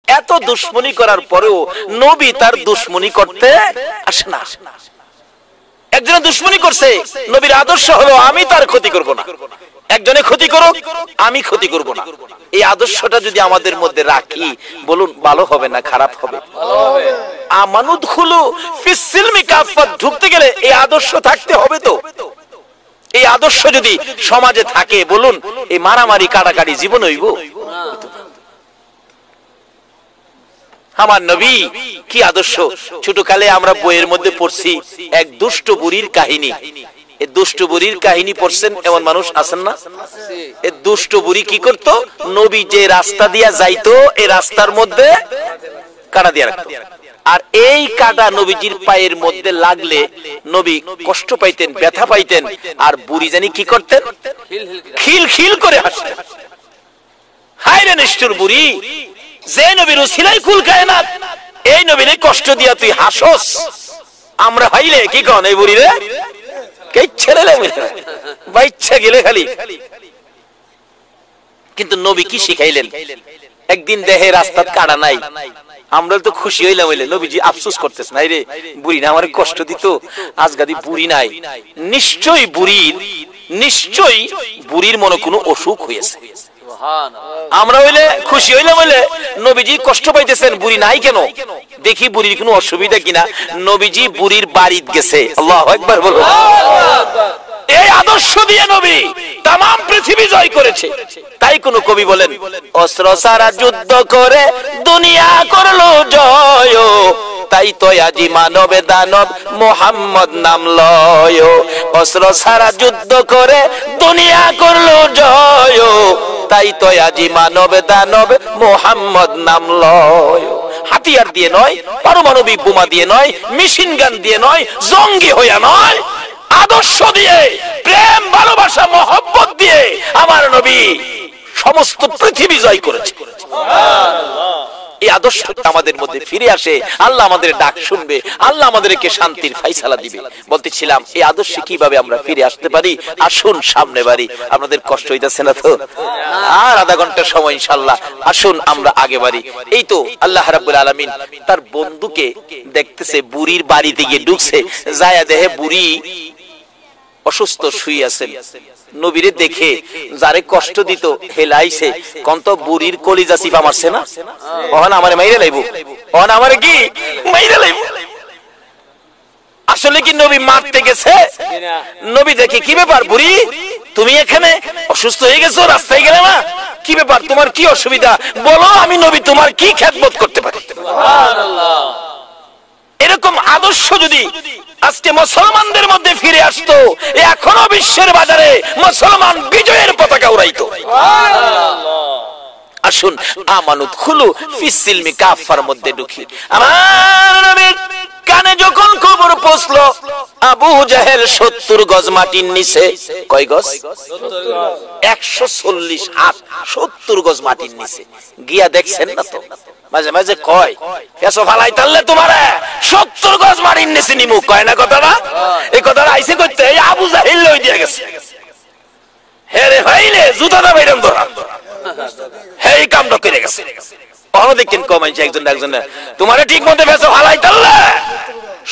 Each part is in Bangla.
এত দুশ্মনী করার পরেও নবী তার দুশ্মনী করতে আসে না। একজনে দুশ্মনী করছে, নবীর আদর্শ হলো আমি তার ক্ষতি করব না, একজনে ক্ষতি করুক আমি ক্ষতি করব না। এই আদর্শটা যদি আমাদের মধ্যে রাখি, বলুন ভালো হবে না খারাপ হবে? আমানুদখুলু ফিস সিলমি কাফাত, ঢুকতে গেলে এই আদর্শ থাকতে হবে। তো এই আদর্শ যদি সমাজে থাকে, বলুন এই মারামারি কাটাকাটি জীবন হইব? আমার নবী কি আদর্শ! ছোটকালে আমরা বইয়ের মধ্যে পড়ছি এক দুষ্ট বুড়ির কাহিনী। এই দুষ্ট বুড়ির কাহিনী পড়ছেন এমন মানুষ আছেন না? এই দুষ্ট বুড়ি কি করত? নবী যে রাস্তা দিয়া যাইতো এই রাস্তার মধ্যে কাটা দিয়া রাখতো, আর এই কাটা নবীজির পায়ের মধ্যে লাগলে নবী কষ্ট পাইতেন, ব্যথা পাইতেন, আর বুড়ি জানি কি করতেন? খিল খিল করে হাসতেন। হায় রে নিষ্ঠুর বুড়ি, যে নবীর উসিলায় কুল কায়নাত, এই নবীরে কষ্ট দিয়া তুই হাসস। আমরা হইলে কি কন এই বুড়ি রে কে ছেড়ে বাইচ্ছা গেলে খালি। কিন্তু নবী কি শিখাইলেন? একদিন দেহে রাস্তাত কাটা নাই, আমরা তো খুশি হইলাম, হইলে নবীজি আফসোস করতেছ নাই রে বুড়ি না আমারে কষ্ট দিত, আজগাদি বুড়ি নাই। নিশ্চয়ই বুড়ির মনে কোনো অসুখ হয়েছে। আমরা হইলে খুশি হইলাম, হইলে নবীজি কষ্ট পাইতেছেন, বুড়ি নাই কেন, দেখি বুড়ির কোনো অসুবিধা কিনা। নবীজি বুড়ির বাড়িতে গেছে। আল্লাহু আকবার বলো। এই আদর্শ দিয়ে নবী তাম পৃথিবী জয় করেছে। তাই কোন কবি বলেন, অস্ত্র সারা যুদ্ধ করে দুনিয়া করলো জয়, তাই তো আজি মানবে দানব মুহাম্মদ নাম লয়। অস্ত্র সারা যুদ্ধ করে দুনিয়া করলো জয়, তাই তো আজি মানবে দানব মুহাম্মদ নাম লয়। হাতিয়ার দিয়ে নয়, পারমাণবিক বোমা দিয়ে নয়, মেশিন গান দিয়ে নয়, জঙ্গি হইয়া নয়, আদর্শ দিয়ে, প্রেম ভালোবাসা মহব্বত দিয়ে আমার নবী সমস্ত পৃথিবী জয় করেছে। এই আদর্শ আমাদের মধ্যে ফিরে আসে, আল্লাহ আমাদের ডাক শুনবে, আল্লাহ আমাদেরকে শান্তির ফাইসালা দিবে। বলতেছিলাম এই আদর্শে কিভাবে আমরা ফিরে আসতে পারি। আসুন সামনে বাড়ি। আপনাদের কষ্ট হইতাছে না তো? আর আধা ঘন্টা সময় ইনশাআল্লাহ, আসুন আমরা আগে বাড়ি। এই তো আল্লাহ রাব্বুল আলামিন তার বন্ধুকে দেখতেছে, বুড়ির বাড়িতে গিয়ে ঢুকছে, যায়া দেখে বুড়ি অসুস্থ শুয়ে আছেন। নবীরে দেখে যারে কষ্ট দিত হেলাইছে, কোন তো বুড়ির কলিজা চিপা মারছে না, ওখানে আমারে মাইরে লাইব, ওখানে আমারে কি মাইরে লাইব। আসলে কি নবী মারতে গেছে? নবী দেখে কি ব্যাপার বুড়ি, তুমি এখানে অসুস্থ হয়ে গেছো, রাস্তায় গেলে না, কি ব্যাপার, তোমার কি অসুবিধা বলো, আমি নবী তোমার কি খেদমত করতে পারি। সুবহানাল্লাহ। এরকম আদর্শ যদি আজকে মুসলমানদের মধ্যে ফিরে আসতো, এখনো বিশ্বের বাজারে মুসলমান বিজয়ের পতাকা উড়াইতো। আসুন আমানুদখুলু ফিস সিলমি কাফার মধ্যে ঢুকি। আমার নবীর কানে যখন খবর পৌঁছলো আবু জাহেল 70 গজ মাটির নিচে, কয় গজ? 140 হাত, 70 গজ মাটির নিচে গিয়া দেখছেন না তো, মাঝে মাঝে কয় পেছো ফালাই তাললে তোমারে 70 গজ মাটির নিচে নিমু, কয় না কথাটা? এই কথাটা আইছে কইতে এই আবু জাহেল লই দিয়া গেছে। হেরে ভাইলে জুতাটা বাইরাম ধরা, হেই কামটা করে গেছে। অন দেখেন কমেন্ট একজন তোমারে ঠিক মতে পেছো ফালাই তাললে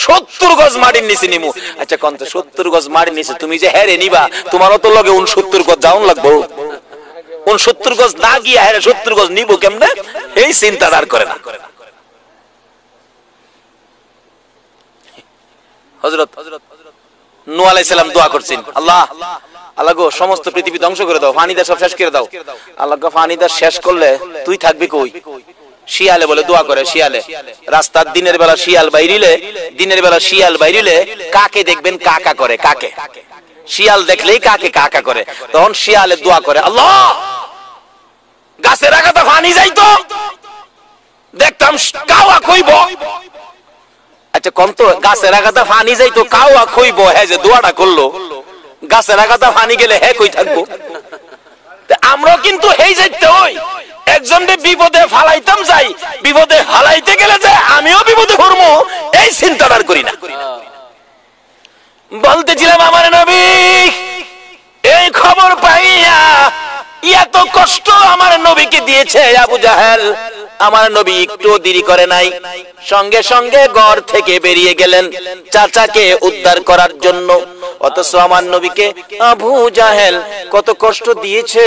70 গজ মাটির নিচে নিমু। আচ্ছা কোন তো 70 গজ মাটির নিচে তুমি যে হেরে নিবা, তোমারও তো লগে 69 গজ যাওন লাগবো। 69 গজ না গিয়া হেরে 70 গজ নিব কেমনে, এই চিন্তাটা আর করে না। হযরত নূহ আলাইহিস সালাম দোয়া করছেন, আল্লাহ গো সমস্ত পৃথিবী ধ্বংস করে দাও, পানি দিয়ে সব শেষ করে দাও। আল্লাহ গো পানি দিয়ে শেষ করলে তুই থাকবি কই? শিয়ালে বলে দোয়া করে, শিয়ালে রাস্তার দিনের বেলা শিয়াল বাইরিলে কাকে দেখবেন কাকা করে, কাকে শিয়াল দেখলেই কাকে কাকা করে। তখন শিয়ালে দোয়া করে, আল্লাহ গাছের আগাতে পানি যাইতো দেখতাম কাওয়া কইব। আচ্ছা কোন তো গাছের আগাতে পানি যাইতো কাওয়া কইব, হ্যাঁ যে দোয়াটা করলো, গাছের আগাতে পানি গেলে হ্যাঁ কই থাকবো? আমরা কিন্তু হেই যাইতে হই, একজনকে বিপদে ফালাইতাম যাই, বিপদে ফালাইতে গেলে যে আমিও বিপদে পড়বো এই চিন্তাটা করি না। বলতেছিলাম আমার নবী এই খবর পাইয়া এত কষ্ট আমার নবীকে দিয়েছে আবু জাহেল, আমার নবী একটু দেরি করে নাই, সঙ্গে সঙ্গে ঘর থেকে বেরিয়ে গেলেন চাচাকে উদ্ধার করার জন্য। অথচ আমার নবীকে আবু জাহেল কত কষ্ট দিয়েছে।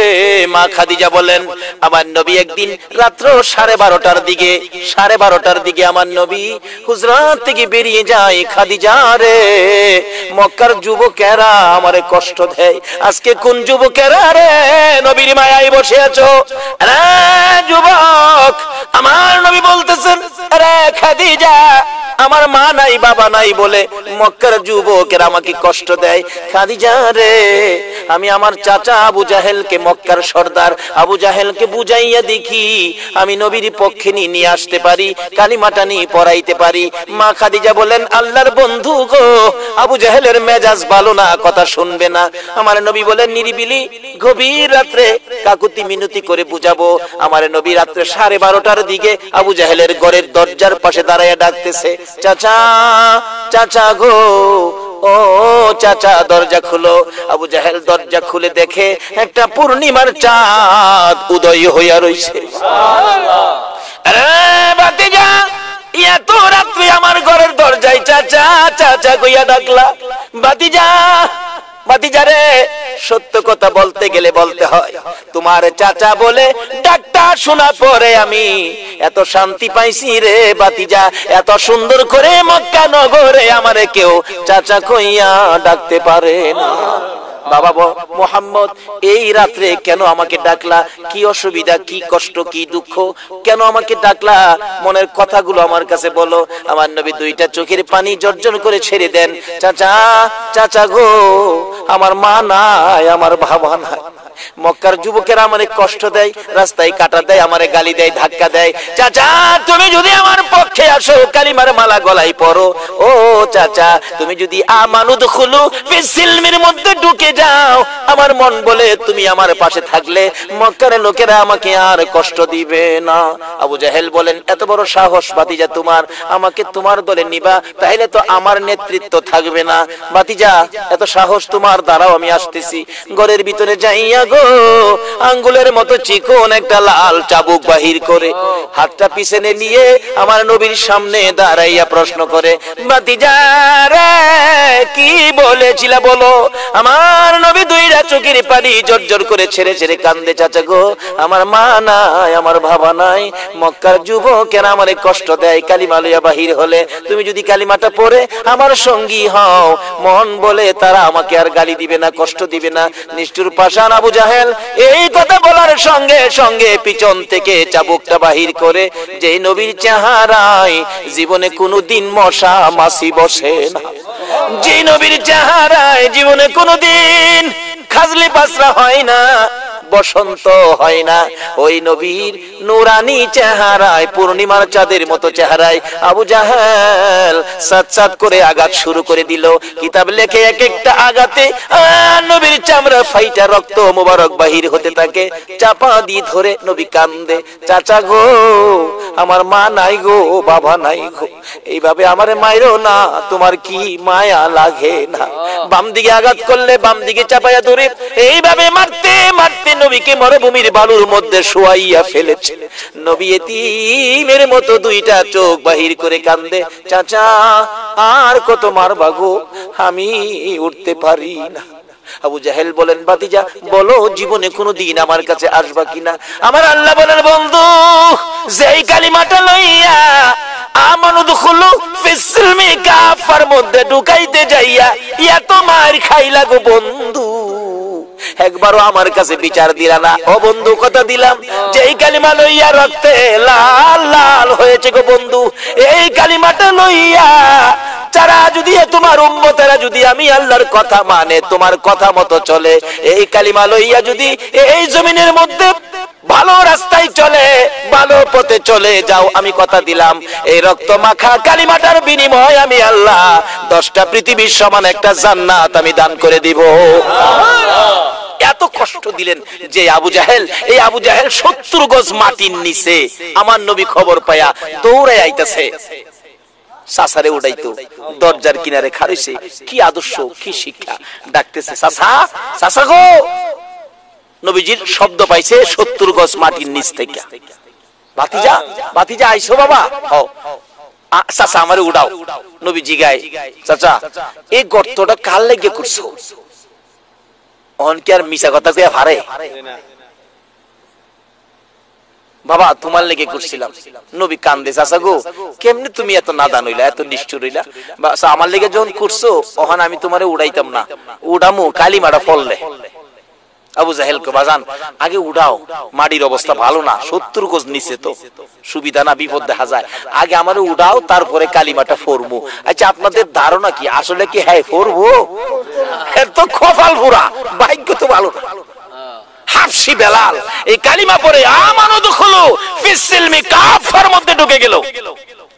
মা খাদিজা বলেন, আমার নবী একদিন রাত্র 12:30টার দিকে আমার নবী হুজরাত থেকে বেরিয়ে যায়। খাদিজা রে, মক্কার যুবকেরা আমারে কষ্ট দেয়, আজকে কোন যুবকেরা রে নবীর মায়ায় বসে আছো? আরে যুবক, আমার নবী বলতেছেন, আরে খাদিজা, আমার মা নাই বাবা নাই বলে মক্কার যুবকেরা আমাকে কষ্ট দেয়। খাদিজা রে, আমি আমার চাচা আবু জাহেলকে, মক্কার সর্দার আবু জাহেলকে বুঝাইয়া দেখি আমি নবীর পক্ষে নিয়ে আসতে পারি, কালিমাটা নিয়ে পড়াইতে পারি। মা খাদিজা বলেন, আল্লাহর বন্ধু গো, আবু জাহেলের মেজাজ ভালো না, কথা শুনবে না। আমার নবী বলেন, নিরিবিলি গভীর রাত্রে কাকুতি মিনতি করে বুঝাবো। আমার নবী রাত্রে 12:30টার দিকে আবু জাহেলের ঘরের দরজার পাশে দাঁড়াইয়া ডাকতেছে, চাচা, চাচা গো, ও চাচা, দরজা খুলো। আবু জাহেল দরজা খুলে দেখে একটা পূর্ণিমার চাঁদ উদয় হইয়া রইছে। আরে ভাতিজা, এত রাত্রে আমার ঘরের দরজায় চাচা চাচা কইয়া ডাকলা? ভাতিজা, ভাতিজা রে, সত্য কথা বলতে গেলে বলতে হয়, তোমার চাচা বলে ডাকটা শোনা পরে আমি এত শান্তি পাইছি রে ভাতিজা। এত সুন্দর করে মক্কা নগরে আমারে কেউ চাচা কইয়া ডাকতে পারে না। বাবা মোহাম্মদ, এই রাত্রে কেন আমাকে ডাকলা? কি অসুবিধা, কি কষ্ট, কি দুঃখ, কেন আমাকে ডাকলা? মনের কথাগুলো আমার কাছে বলো। আমার নবী দুইটা চোখের পানি জর্জর করে ছেড়ে দেন। চাচা, চাচা গো, আমার মা নাই, আমার বাবা নাই, মক্কার যুবকেরা আমারে কষ্ট দেয়, রাস্তায় কাটা দেয়, আমারে গালি দেয়, ধাক্কা দেয়। চাচা, তুমি যদি আমার পক্ষে আসো, কালিমার মালা গলায় পরো। ও চাচা, তুমি যদি আমানুদ খুলু ফিসিলমির মধ্যে ঢুকে যাও, আমার মন বলে তুমি আমার পাশে থাকলে মক্কার লোকেরা আমাকে আর কষ্ট দিবে না। আবু জাহেল বলেন, এত বড় সাহস ভাতিজা তোমার, আমাকে তোমার দলে নিবা, তাইলে তো আমার নেতৃত্ব থাকবে না। ভাতিজা, এত সাহস তোমার, দাঁড়াও আমি আসতেছি। ঘরের ভিতরে যাইয়া গো, আঙ্গুলের মতো চিকন একটা লাল চাবুক বাহির করে হাতটা পিছনে নিয়ে আমার নবীর সামনে দাঁড়াইয়া প্রশ্ন করে, ভাতিজা রে, কি বলেছিলা বলো? আমার নবী দুইটা চোখের পানি জর্জর করে ছেড়ে ছেড়ে কান্দে। চাচা গো, আমার মা নাই, আমার বাবা নাই, মক্কার যুবকেরা আমারে কষ্ট দেয়, কালিমা লইয়া বাহির হলে তুমি যদি কালিমাটা পড়ে আমার সঙ্গী হও, মন বলে তারা আমাকে আর গালি দিবে না, কষ্ট দিবে না। নিষ্ঠুর পাষাণ আবু জাহেল এই কথা বলার সঙ্গে সঙ্গে পিছন থেকে চাবুকটা বাহির করে, যে নবীর চেহারায় জীবনে কোনোদিন মশা মাছি বসে না, যে নবীর চেহারায় জীবনে কোনোদিন খাজলি পাসরা হয় না, বসন্ত হয় না, ওই নবীর নুরানি চেহারায়, পূর্ণিমার চাঁদের মতো চেহারায় আবু জাহেল সাত সাত করে আঘাত শুরু করে দিল। কিতাব লেখে এক একটা আঘাতে নবীর চামড়া ফাইটা রক্ত মোবারক বাহির হতে থাকে। চাপা দিয়ে ধরে নবী কান্দে, চাচা গো, আমার মা নাই গো, বাবা নাই গো, এইভাবে আমারে মাইরো না, তোমার কি মায়া লাগে না? বাম দিকে আঘাত করলে বাম দিকে চাপাইয়া ধরে এইভাবে মারতে মারতে নবীকে মরুভূমির বালুর মধ্যে শোয়াইয়া ফেলেছে। নবী এতিমের মতো দুইটা চোখ বাহির করে কান্দে, চাচা আর কত মারবা গো, আমি উঠতে পারি না। আবু জাহেল বলেন, ভাতিজা বলো, জীবনে কোনোদিন আমার কাছে আসবা কিনা? আমার আল্লাহ বলেন, বন্ধু, যেই কালিমাটা লইয়া আমানুদ খুলু ফিসিলমি কাফার মধ্যে ঢুকাইতে যাইয়া এত মার খাইলা গো বন্ধু, একবারও আমার কাছে বিচার দিলা না। ও বন্ধু, কথা দিলাম যে এই কালিমা লইয়া রক্তে লাল লাল হয়েছে গো বন্ধু, এই কালিমাটা লইয়া যারা যদি তোমার উম্মতেরা যদি আমি আল্লাহর কথা মানে, তোমার কথা মতো চলে, এই কালিমা লইয়া যদি এই জমিনের মধ্যে ভালো রাস্তায় চলে, ভালো পথে চলে যাও, আমি কথা দিলাম এই রক্ত মাখা কালিমাটার বিনিময় আমি আল্লাহ 10টা পৃথিবীর সমান একটা জান্নাত আমি দান করে দিব। এত কষ্ট দিলেন যে আবু জাহেল, এই আবু জাহেল 70 গজ মাটির নিচে আমার নবী খবর পায়া দৌড়ায় আইতাছে, সাসারে উঠাইতো, দরজার কিনারে খাড়াইছে। কি আদর্শ, কি শিক্ষা! ডাকতেছে, সাসা, সাসা গো। নবীজির শব্দ পাইছে 70 গজ মাটির নিচ থেকে। ভাতিজা ভাতিজা আইসো বাবা, ও চাচা আমারে উড়াও। নবী জিগায়, চাচা এই গর্তটা কার লেগে করছো? অন কি আর মিছা কথা কইয়া পারে? বাবা তোমার লেগে করছিলাম। নবী কান্দে, চাচা গো কেমনে তুমি এত নাদান হইলা, এত নিষ্ঠুর হইলা? আমার লেগে যখন করছো ওখানে আমি তোমারে উড়াইতাম না, উড়ামু কালিমাটা ফললে। আবু জাহেল কে বাজান আগে উড়াও, মাটির অবস্থা ভালো না, 70 গজ নিচে তো সুবিধা না, বিপদ দেখা যায়, আগে আমারে উড়াও তারপরে কালিমাটা ফরমু। আচ্ছা আপনাদের ধারণা কি আসলে কি হ্যাঁ ফরবো? এর তো কপাল পুরা, ভাগ্য তো ভালো না। হাফসি বেলাল এই কালিমা পড়ে আমানু দুখুলু ফিসসিলমি কাফার মধ্যে ঢুকে গেল।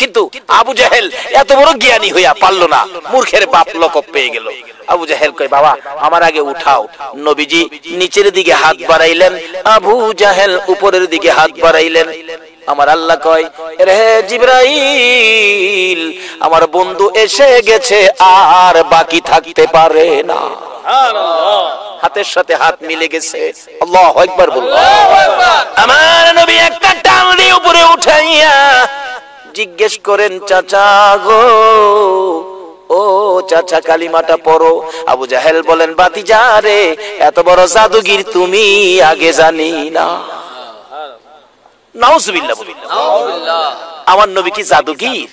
কিন্তু আবু জাহেল এত বড় জ্ঞানী হইয়া পারলো না, মূর্খের বাপ লকব পেয়ে গেল। আবু জাহেল কয় বাবা আমার আগে উঠাও। নবীজি নিচের দিকে হাত বাড়াইলেন, আবু জাহেল উপরের দিকে হাত বাড়াইলেন। আমার আল্লাহ কয়, রে জিবরাইল আমার বন্ধু এসে গেছে, আর বাকি থাকতে পারে না। হাতের সাথে হাত মিলে গেছে। আল্লাহু আকবার বলুন। আমার নবী একটা টান দিয়ে উপরে উঠাইয়া জিজ্ঞেস করেন, চাচা গো, ও চাচা কালিমাটা পড়ো। আবু জাহেল বলেন, ভাতিজা রে এত বড় জাদুগির তুমি আগে জানি না। নাউজুবিল্লাহ বলি, আমার নবী কি জাদুগির?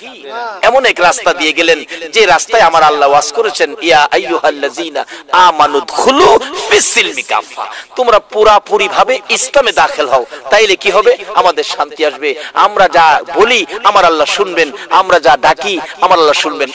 এমন এক রাস্তা দিয়ে গেলেন যে রাস্তায় আমার আল্লাহ ওয়াজ করেছেন, ইয়া আইয়ুহাল্লাযিনা আমানু দুখুলু ফিসসিলমি কাফা, তোমরা পুরাপুরি ভাবে ইসলামে দাখিল হও, তাইলে কি হবে? আমাদের শান্তি আসবে। আমরা যা বলি আমার আল্লাহ শুনবেন, আমরা যা ডাকি আমার আল্লাহ শুনবেন।